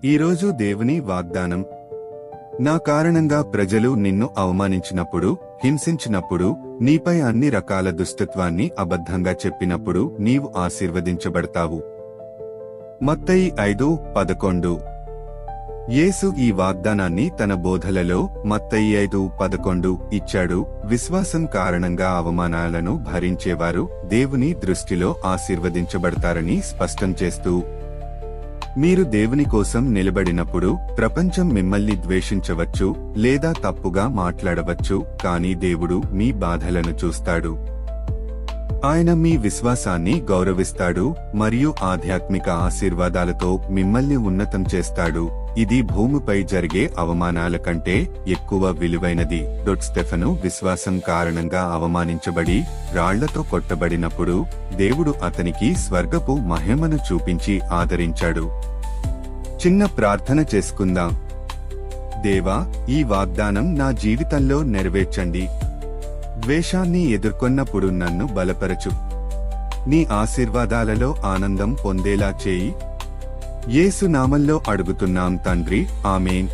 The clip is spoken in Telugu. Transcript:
ఈరోజు దేవుని వాగ్దానం. నా కారణంగా ప్రజలు నిన్ను అవమానించినప్పుడు, హింసించినప్పుడు, నీపై అన్ని రకాల దుష్టత్వాన్ని అబద్ధంగా చెప్పినప్పుడు నీవు ఆశీర్వదించబడతావు. మత్తయి 5:11. యేసు ఈ వాగ్దానాన్ని తన బోధలలో మత్తయి 5:11 ఇచ్చాడు. విశ్వాసం కారణంగా అవమానాలను భరించేవారు దేవుని దృష్టిలో ఆశీర్వదించబడతారని స్పష్టం చేస్తూ, మీరు దేవుని కోసం నిలబడినప్పుడు ప్రపంచం మిమ్మల్ని ద్వేషించవచ్చు లేదా తప్పుగా మాట్లాడవచ్చు, కానీ దేవుడు మీ బాధలను చూస్తాడు. ఆయన మీ విశ్వాసాన్ని గౌరవిస్తాడు మరియు ఆధ్యాత్మిక ఆశీర్వాదాలతో మిమ్మల్ని ఉన్నతం చేస్తాడు. ఇది భూమిపై జరిగే అవమానాల కంటే ఎక్కువ విలువైనది. స్టెఫను విశ్వాసం కారణంగా అవమానించబడి రాళ్లతో కొట్టబడినప్పుడు దేవుడు అతనికి స్వర్గపు మహిమను చూపించి ఆదరించాడు. చిన్న ప్రార్థన చేసుకుందాం. దేవా, ఈ వాగ్దానం నా జీవితంలో నెరవేర్చండి. ద్వేషాన్ని ఎదుర్కొన్నప్పుడు నన్ను బలపరచు. నీ ఆశీర్వాదాలలో ఆనందం పొందేలా చేయి. యేసు నామంలో అడుగుతున్నాం తండ్రి, ఆమేన్.